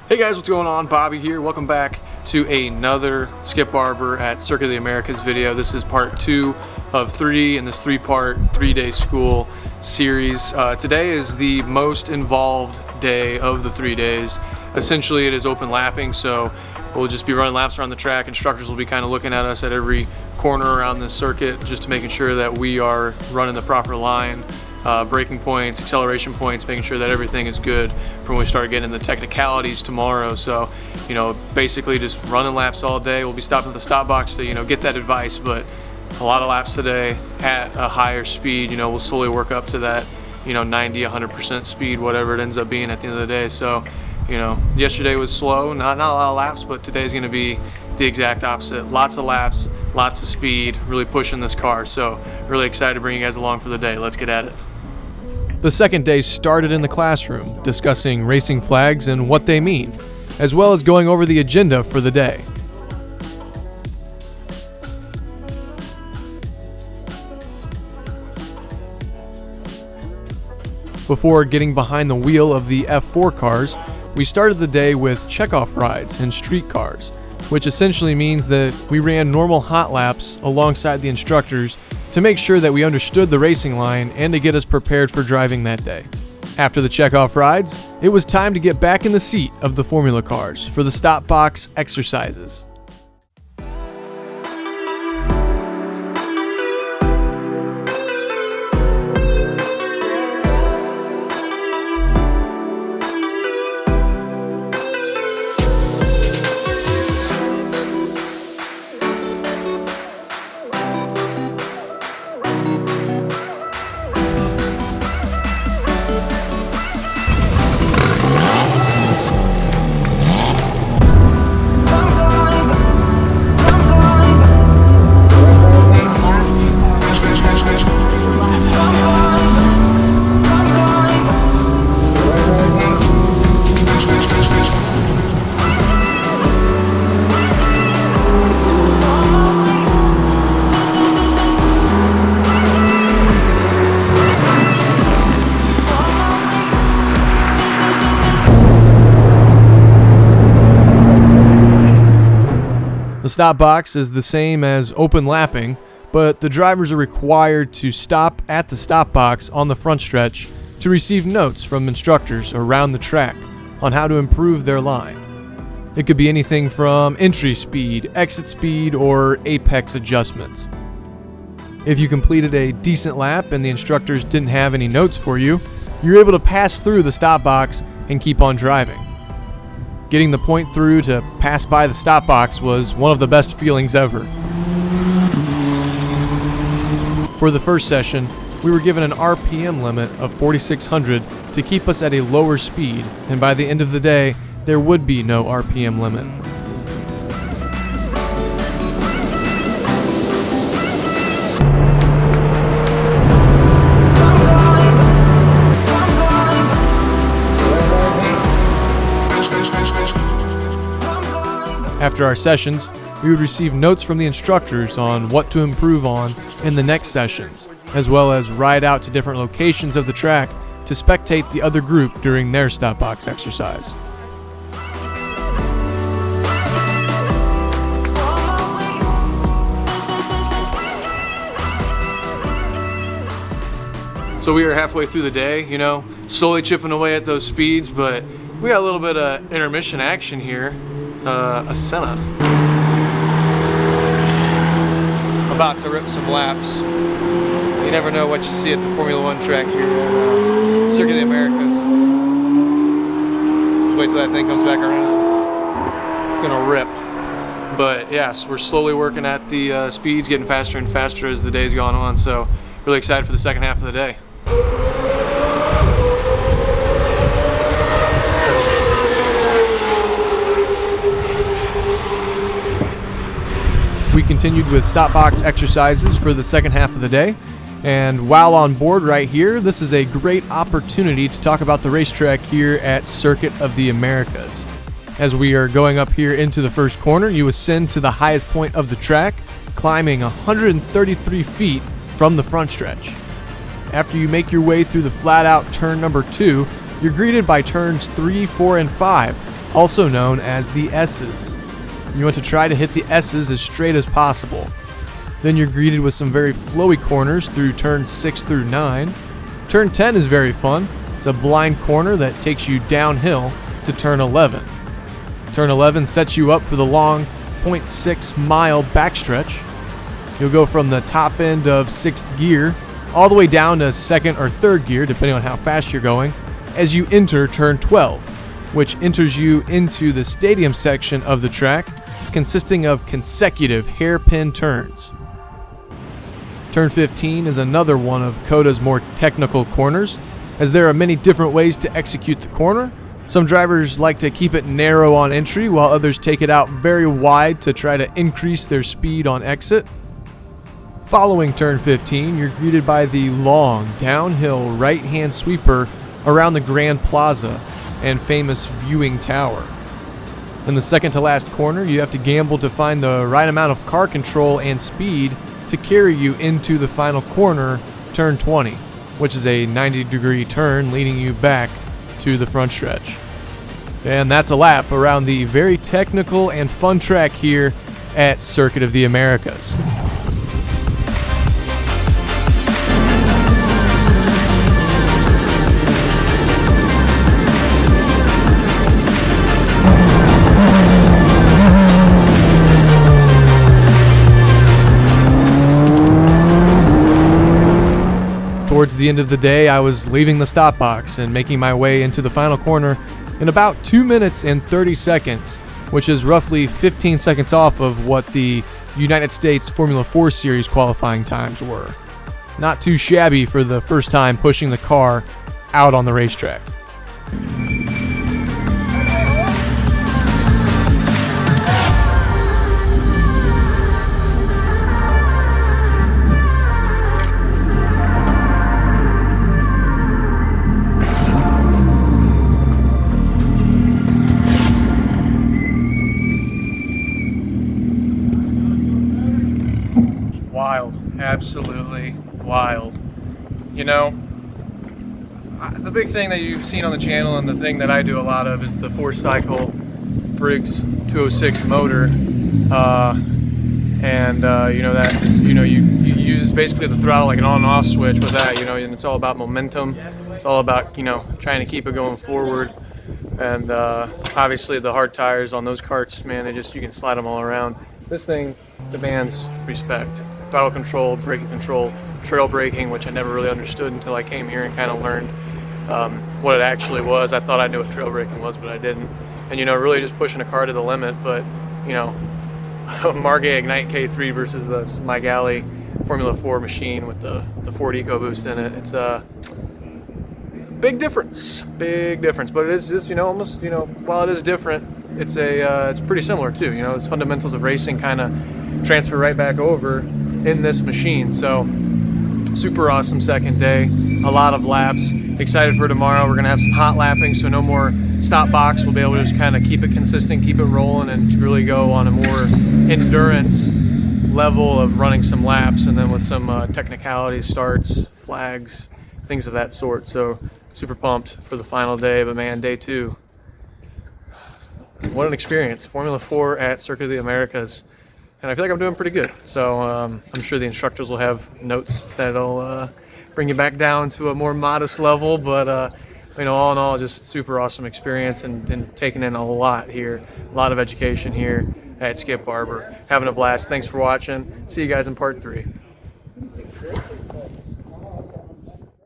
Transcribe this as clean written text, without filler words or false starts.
Hey guys, what's going on? Bobby here. Welcome back to another Skip Barber at Circuit of the Americas video. This is part 2 of 3 in this 3-part 3-day school series. Today is the most involved day of the 3 days. Essentially it is open lapping, so we'll just be running laps around the track. Instructors will be kind of looking at us at every corner around this circuit, just to making sure that we are running the proper line. Braking points, acceleration points, making sure that everything is good for when we start getting the technicalities tomorrow. So, basically just running laps all day. We'll be stopping at the stop box to, get that advice, but a lot of laps today at a higher speed. We'll slowly work up to that, 90, 100% speed, whatever it ends up being at the end of the day. So, yesterday was slow, not a lot of laps, but today's going to be the exact opposite. Lots of laps, lots of speed, really pushing this car. So, really excited to bring you guys along for the day. Let's get at it. The second day started in the classroom, discussing racing flags and what they mean, as well as going over the agenda for the day. Before getting behind the wheel of the F4 cars, we started the day with checkoff rides in street cars, which essentially means that we ran normal hot laps alongside the instructors to make sure that we understood the racing line and to get us prepared for driving that day. After the checkoff rides, it was time to get back in the seat of the Formula cars for the stop box exercises. The stop box is the same as open lapping, but the drivers are required to stop at the stop box on the front stretch to receive notes from instructors around the track on how to improve their line. It could be anything from entry speed, exit speed, or apex adjustments. If you completed a decent lap and the instructors didn't have any notes for you, you're able to pass through the stop box and keep on driving. Getting the point through to pass by the stop box was one of the best feelings ever. For the first session, we were given an RPM limit of 4,600 to keep us at a lower speed, and by the end of the day, there would be no RPM limit. After our sessions, we would receive notes from the instructors on what to improve on in the next sessions, as well as ride out to different locations of the track to spectate the other group during their stop box exercise. So we are halfway through the day, slowly chipping away at those speeds, but we got a little bit of intermission action here. A Senna about to rip some laps. You never know what you see at the Formula 1 track here at Circuit of the Americas. Just wait till that thing comes back around. It's gonna rip. But yes, we're slowly working at the speeds, getting faster and faster as the day's gone on. So really excited for the second half of the day. We continued with stop box exercises for the second half of the day, and while on board right here, this is a great opportunity to talk about the racetrack here at Circuit of the Americas. As we are going up here into the first corner, you ascend to the highest point of the track, climbing 133 feet from the front stretch. After you make your way through the flat out turn number 2, you're greeted by turns 3, 4, and 5, also known as the S's. You want to try to hit the S's as straight as possible. Then you're greeted with some very flowy corners through turns 6 through 9. Turn 10 is very fun. It's a blind corner that takes you downhill to turn 11. Turn 11 sets you up for the long 0.6 mile backstretch. You'll go from the top end of 6th gear all the way down to 2nd or 3rd gear, depending on how fast you're going, as you enter turn 12, which enters you into the stadium section of the track, consisting of consecutive hairpin turns. Turn 15 is another one of COTA's more technical corners, as there are many different ways to execute the corner. Some drivers like to keep it narrow on entry, while others take it out very wide to try to increase their speed on exit. Following turn 15, you're greeted by the long downhill right-hand sweeper around the Grand Plaza and famous viewing tower. In the second to last corner, you have to gamble to find the right amount of car control and speed to carry you into the final corner, turn 20, which is a 90-degree turn leading you back to the front stretch. And that's a lap around the very technical and fun track here at Circuit of the Americas. Towards the end of the day, I was leaving the stop box and making my way into the final corner in about 2 minutes and 30 seconds, which is roughly 15 seconds off of what the United States Formula 4 Series qualifying times were. Not too shabby for the first time pushing the car out on the racetrack. Wild, absolutely wild. You know, the big thing that you've seen on the channel and the thing that I do a lot of is the 4-cycle Briggs 206 motor. You use basically the throttle like an on and off switch with that, and it's all about momentum. It's all about, trying to keep it going forward. And obviously the hard tires on those karts, man, you can slide them all around. This thing demands respect. Throttle control, braking control, trail braking, which I never really understood until I came here and kind of learned what it actually was. I thought I knew what trail braking was, but I didn't. And really just pushing a car to the limit. But Mygale Ignite K3 versus the Mygale Formula 4 machine with the Ford EcoBoost in it. It's a big difference. But it is just almost while it is different, it's pretty similar too. Its fundamentals of racing kind of transfer right back over in this machine. So super awesome second day, a lot of laps. Excited for tomorrow. We're gonna have some hot lapping, so no more stop box. We'll be able to just kind of keep it consistent, keep it rolling, and really go on a more endurance level of running some laps, and then with some technicalities, starts, flags, things of that sort. So super pumped for the final day. But man, day 2, what an experience. Formula 4 at Circuit of the Americas. And I feel like I'm doing pretty good. So I'm sure the instructors will have notes that'll bring you back down to a more modest level. But all in all, just super awesome experience and taking in a lot here. A lot of education here at Skip Barber. Having a blast. Thanks for watching. See you guys in part 3.